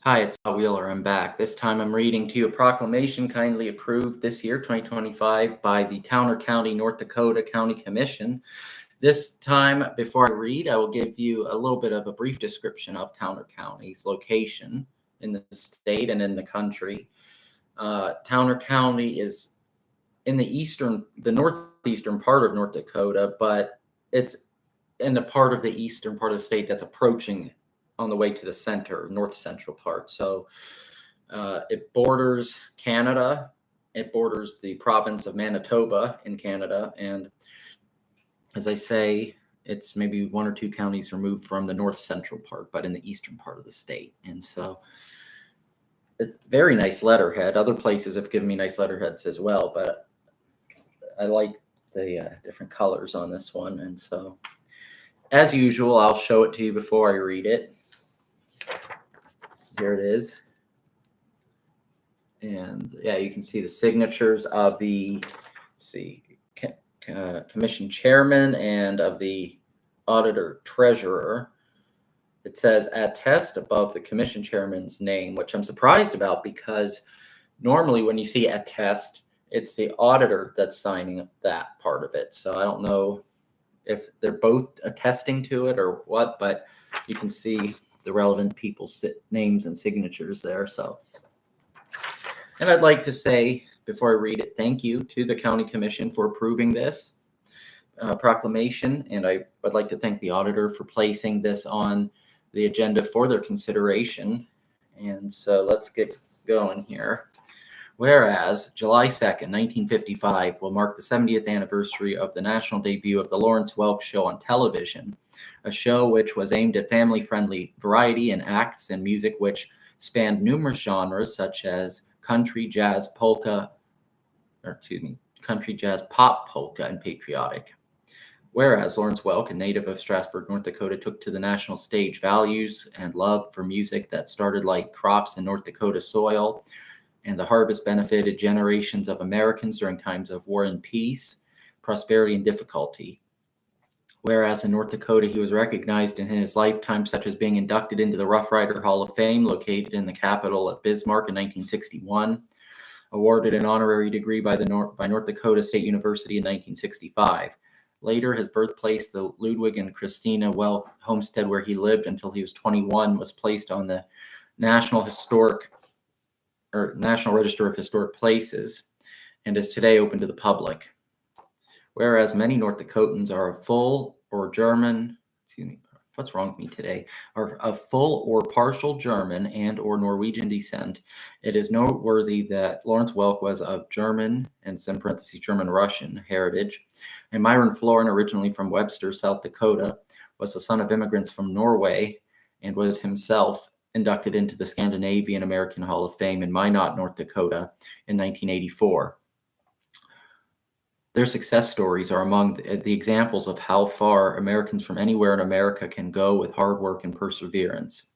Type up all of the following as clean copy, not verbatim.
Hi, it's Bob Wheeler. I'm back. This time I'm reading to you a proclamation kindly approved this year, 2025, by the Towner County, North Dakota County Commission. This time, before I read, I will give you a little bit of a brief description of Towner County's location in the state and in the country. Towner County is in the northeastern part of North Dakota, but it's in the part of the eastern part of the state that's approaching on the way to the center, north central part. So it borders Canada. It borders the province of Manitoba in Canada. And as I say, it's maybe one or two counties removed from the north central part, but in the eastern part of the state. And so it's very nice letterhead. Other places have given me nice letterheads as well, but I like the different colors on this one. And so, as usual, I'll show it to you before I read it. Here it is. And yeah, you can see the signatures of the commission chairman and of the auditor treasurer. It says attest above the commission chairman's name, which I'm surprised about because normally when you see attest, it's the auditor that's signing that part of it. So I don't know if they're both attesting to it or what, but you can see the relevant people's names and signatures there. So, and I'd like to say before I read it, thank you to the county commission for approving this proclamation. And I would like to thank the auditor for placing this on the agenda for their consideration. And so let's get going here. Whereas July 2nd, 1955 will mark the 70th anniversary of the national debut of the Lawrence Welk Show on television, a show which was aimed at family-friendly variety in acts and music which spanned numerous genres such as country, jazz, pop, polka, and patriotic. Whereas Lawrence Welk, a native of Strasburg, North Dakota, took to the national stage values and love for music that started like crops in North Dakota soil, and the harvest benefited generations of Americans during times of war and peace, prosperity and difficulty. Whereas in North Dakota, he was recognized in his lifetime, such as being inducted into the Rough Rider Hall of Fame, located in the capital at Bismarck in 1961, awarded an honorary degree by North Dakota State University in 1965. Later, his birthplace, the Ludwig and Christina Welk homestead where he lived until he was 21, was placed on the National Register of Historic Places and is today open to the public. Whereas many North Dakotans are of full or partial German and or Norwegian descent, it is noteworthy that Lawrence Welk was of German, and it's in parentheses German-Russian, heritage, and Myron Florin, originally from Webster, South Dakota, was the son of immigrants from Norway and was himself inducted into the Scandinavian American Hall of Fame in Minot, North Dakota in 1984. Their success stories are among the examples of how far Americans from anywhere in America can go with hard work and perseverance.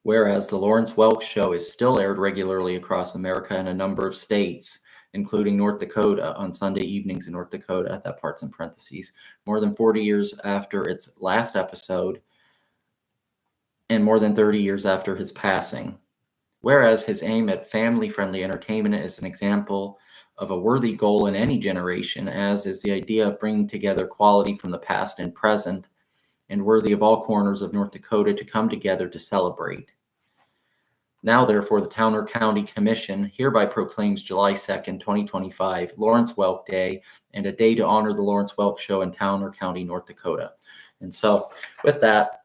Whereas the Lawrence Welk Show is still aired regularly across America in a number of states, including North Dakota on Sunday evenings in North Dakota, that part's in parentheses, more than 40 years after its last episode, and more than 30 years after his passing. Whereas his aim at family-friendly entertainment is an example of a worthy goal in any generation, as is the idea of bringing together quality from the past and present, and worthy of all corners of North Dakota to come together to celebrate. Now, therefore, the Towner County Commission hereby proclaims July 2nd, 2025, Lawrence Welk Day, and a day to honor the Lawrence Welk Show in Towner County, North Dakota. And so, with that,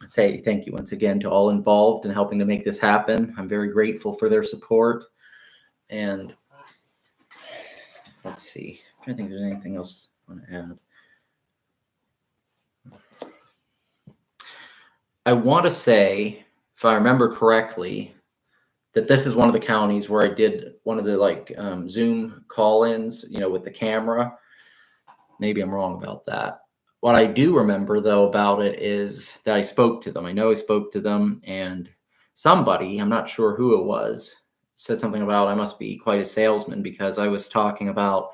I say thank you once again to all involved in helping to make this happen. I'm very grateful for their support. And let's see. I'm trying to think if there's anything else I want to add. I want to say, if I remember correctly, that this is one of the counties where I did one of the Zoom call-ins, with the camera. Maybe I'm wrong about that. What I do remember, though, about it is that I spoke to them. I know I spoke to them, and somebody, I'm not sure who it was, said something about I must be quite a salesman, because I was talking about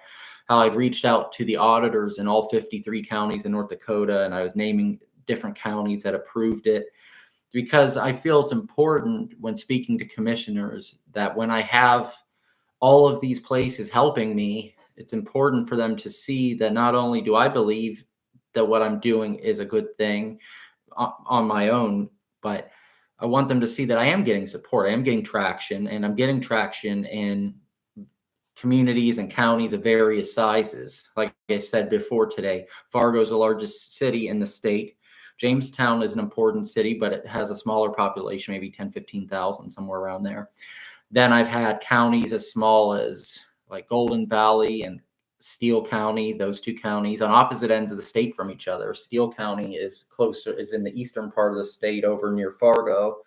how I'd reached out to the auditors in all 53 counties in North Dakota, and I was naming different counties that approved it. because I feel it's important when speaking to commissioners that when I have all of these places helping me, it's important for them to see that not only do I believe that what I'm doing is a good thing on my own, but I want them to see that I am getting support. I am getting traction, and I'm getting traction in communities and counties of various sizes. Like I said before today, Fargo is the largest city in the state. Jamestown is an important city, but it has a smaller population, maybe 10, 15,000, somewhere around there. Then I've had counties as small as like Golden Valley and Steele County, those two counties on opposite ends of the state from each other. Steele County is in the eastern part of the state over near Fargo.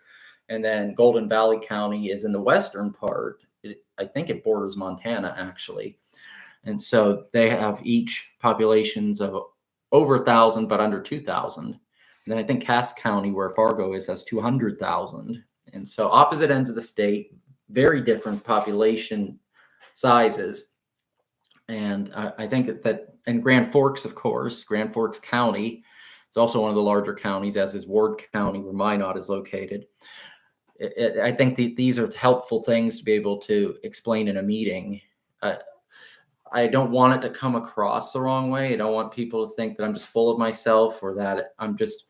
And then Golden Valley County is in the western part. I think it borders Montana, actually. And so they have each populations of over 1,000, but under 2,000. And then I think Cass County, where Fargo is, has 200,000. And so opposite ends of the state, very different population sizes. And I think that, and Grand Forks, of course, Grand Forks County is also one of the larger counties, as is Ward County, where Minot is located. I think these are helpful things to be able to explain in a meeting. I don't want it to come across the wrong way. I don't want people to think that I'm just full of myself or that I'm just,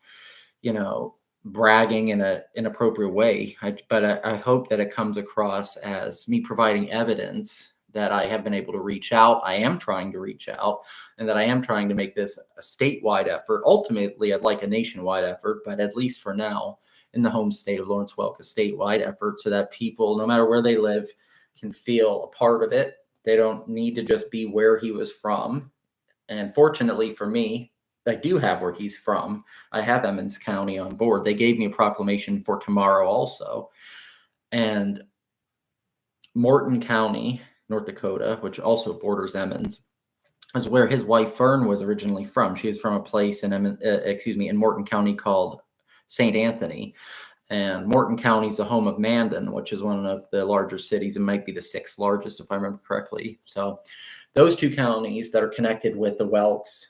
bragging in an inappropriate way. But I hope that it comes across as me providing evidence that I have been able to reach out. I am trying to reach out, and that I am trying to make this a statewide effort. Ultimately, I'd like a nationwide effort, but at least for now, in the home state of Lawrence Welk, a statewide effort so that people, no matter where they live, can feel a part of it. They don't need to just be where he was from. And fortunately for me, I do have where he's from. I have Emmons County on board. They gave me a proclamation for tomorrow also. And Morton County, North Dakota, which also borders Emmons, is where his wife Fern was originally from. She was from a place in Morton County called St. Anthony. And Morton County is the home of Mandan, which is one of the larger cities. It might be the 6th largest, if I remember correctly. So those two counties that are connected with the Welks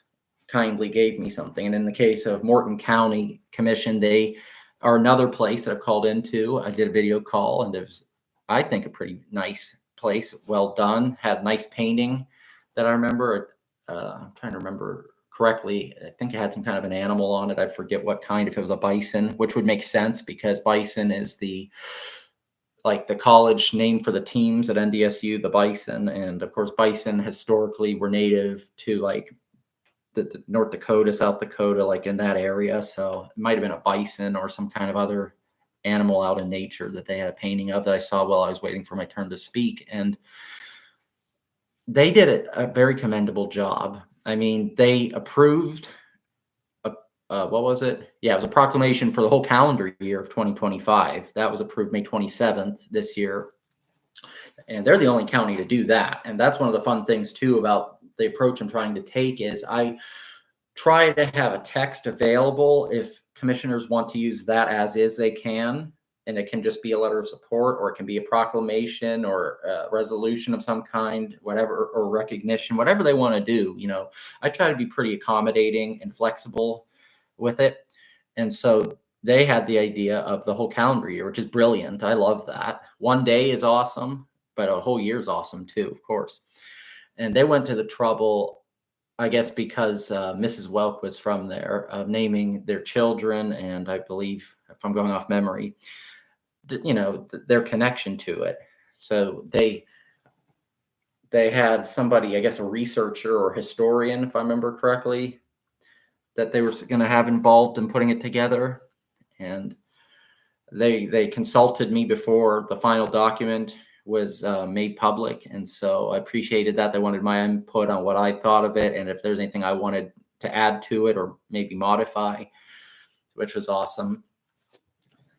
kindly gave me something. And in the case of Morton County Commission, they are another place that I've called into. I did a video call, and it was, I think, a pretty nice place. Well done. Had nice painting that I remember. I'm trying to remember correctly. I think it had some kind of an animal on it. I forget what kind, if it was a bison, which would make sense because bison is the college name for the teams at NDSU, the Bison. And of course, bison historically were native to the North Dakota, South Dakota, in that area. So it might have been a bison or some kind of other animal out in nature that they had a painting of that I saw while I was waiting for my turn to speak. And they did a very commendable job. I mean, they approved, what was it? Yeah, it was a proclamation for the whole calendar year of 2025. That was approved May 27th this year. And they're the only county to do that. And that's one of the fun things, too, about the approach I'm trying to take is I try to have a text available if commissioners want to use that as is, they can. And it can just be a letter of support, or it can be a proclamation or a resolution of some kind, whatever, or recognition, whatever they want to do. I try to be pretty accommodating and flexible with it. And so they had the idea of the whole calendar year, which is brilliant. I love that. One day is awesome, but a whole year is awesome too, of course. And they went to the trouble, I guess, because Mrs. Welk was from there, of naming their children, and I believe, if I'm going off memory, their connection to it. So they had somebody, I guess a researcher or historian, if I remember correctly, that they were going to have involved in putting it together. And they consulted me before the final document was made public. And so I appreciated that. They wanted my input on what I thought of it, and if there's anything I wanted to add to it or maybe modify, which was awesome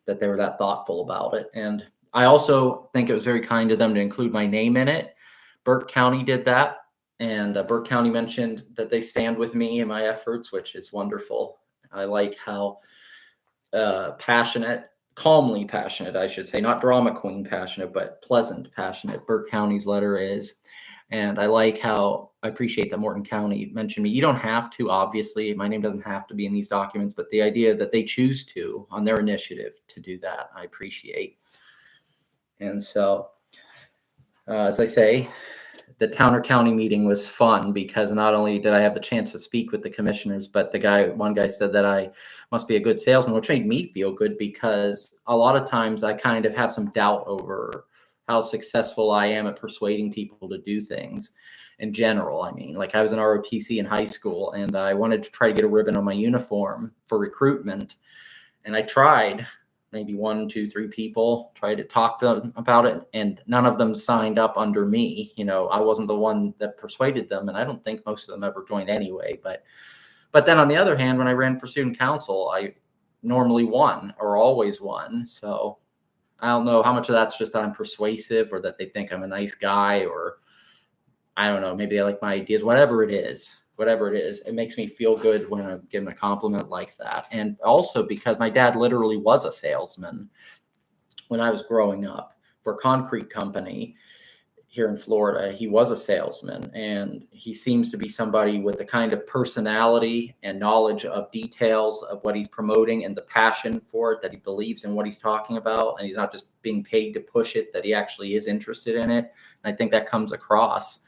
that they were that thoughtful about it. And I also think it was very kind of them to include my name in it. Burke County did that. And Burke County mentioned that they stand with me in my efforts, which is wonderful. I like how calmly passionate, I should say, not drama queen passionate, but pleasant passionate Burke County's letter is. And I appreciate that Morton County mentioned me. You don't have to, obviously, my name doesn't have to be in these documents, but the idea that they choose to on their initiative to do that, I appreciate. And so, as I say, the Towner County meeting was fun because not only did I have the chance to speak with the commissioners, but one guy said that I must be a good salesman, which made me feel good because a lot of times I kind of have some doubt over how successful I am at persuading people to do things in general. I mean, like I was an ROTC in high school and I wanted to try to get a ribbon on my uniform for recruitment. And I tried. Maybe 1, 2, 3 people tried to talk to them about it, and none of them signed up under me. I wasn't the one that persuaded them, and I don't think most of them ever joined anyway. But then on the other hand, when I ran for student council, I normally won or always won. So I don't know how much of that's just that I'm persuasive or that they think I'm a nice guy, or I don't know, maybe they like my ideas, whatever it is, it makes me feel good when I'm given a compliment like that. And also because my dad literally was a salesman when I was growing up for a concrete company here in Florida. He was a salesman, and he seems to be somebody with the kind of personality and knowledge of details of what he's promoting and the passion for it, that he believes in what he's talking about. And he's not just being paid to push it, that he actually is interested in it. And I think that comes across.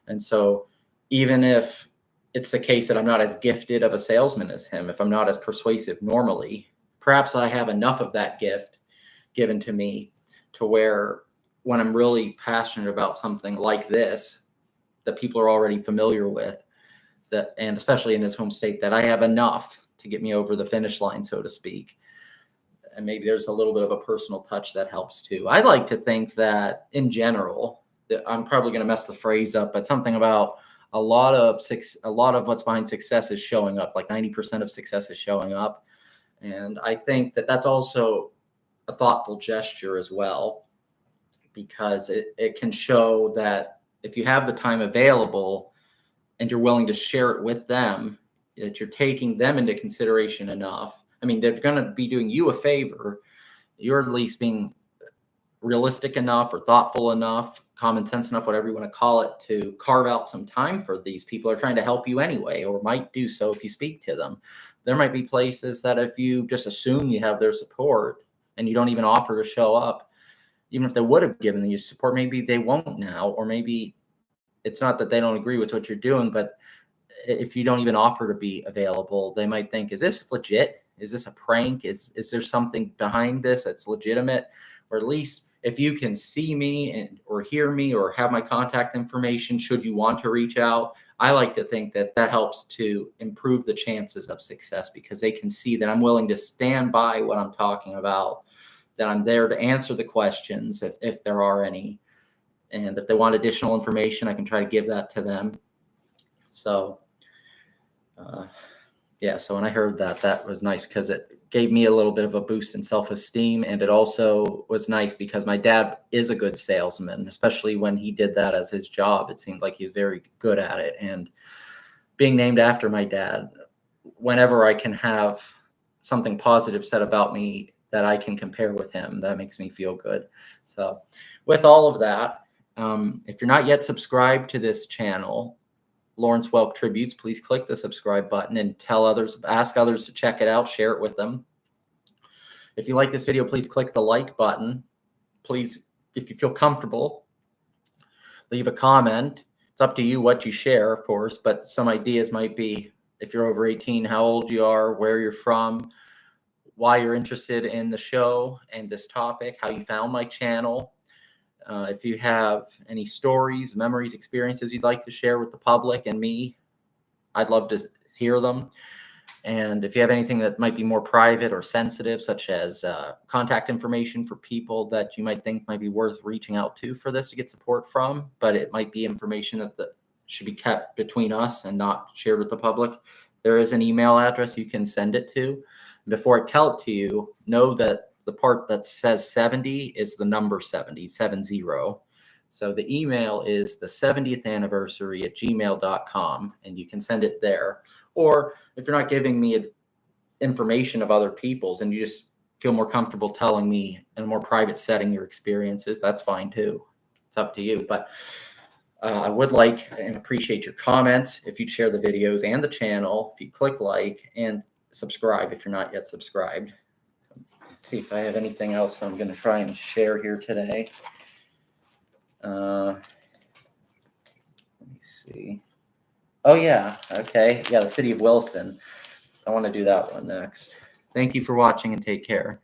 And so even if it's the case that I'm not as gifted of a salesman as him, if I'm not as persuasive normally, perhaps I have enough of that gift given to me to where when I'm really passionate about something like this that people are already familiar with, and especially in his home state, that I have enough to get me over the finish line, so to speak. And maybe there's a little bit of a personal touch that helps too. I like to think that in general, that I'm probably going to mess the phrase up, but something about a lot of what's behind success is showing up. Like 90% of success is showing up. And I think that that's also a thoughtful gesture as well, because it can show that if you have the time available and you're willing to share it with them, that you're taking them into consideration enough. I mean, they're going to be doing you a favor. You're at least being realistic enough or thoughtful enough, common sense enough, whatever you want to call it, to carve out some time for these people who are trying to help you anyway, or might do so if you speak to them. There might be places that if you just assume you have their support and you don't even offer to show up, even if they would have given you support, maybe they won't now, or maybe it's not that they don't agree with what you're doing, but if you don't even offer to be available, they might think, is this legit? Is this a prank? Is there something behind this that's legitimate? Or at least if you can see me or hear me or have my contact information, should you want to reach out, I like to think that that helps to improve the chances of success, because they can see that I'm willing to stand by what I'm talking about, that I'm there to answer the questions if there are any. And if they want additional information, I can try to give that to them. So, so when I heard that was nice, because it gave me a little bit of a boost in self-esteem. And it also was nice because my dad is a good salesman, especially when he did that as his job. It seemed like he was very good at it. And being named after my dad, whenever I can have something positive said about me that I can compare with him, that makes me feel good. So with all of that, if you're not yet subscribed to this channel, Lawrence Welk Tributes, please click the subscribe button and ask others to check it out, share it with them. If you like this video, please click the like button. Please, if you feel comfortable, leave a comment. It's up to you what you share, of course, but some ideas might be, if you're over 18, how old you are, where you're from, why you're interested in the show and this topic, how you found my channel. If you have any stories, memories, experiences you'd like to share with the public and me, I'd love to hear them. And if you have anything that might be more private or sensitive, such as contact information for people that you might think might be worth reaching out to for this to get support from, but it might be information that should be kept between us and not shared with the public, there is an email address you can send it to. Before I tell it to you, know that the part that says 70 is the number 70. So the email is the 70th anniversary at gmail.com, and you can send it there. Or if you're not giving me information of other people's and you just feel more comfortable telling me in a more private setting your experiences, that's fine too. It's up to you. But I would like and appreciate your comments if you'd share the videos and the channel, if you click like and subscribe if you're not yet subscribed. Let's see if I have anything else I'm going to try and share here today. Let me see. Oh, yeah. Okay. Yeah, the city of Wilson. I want to do that one next. Thank you for watching and take care.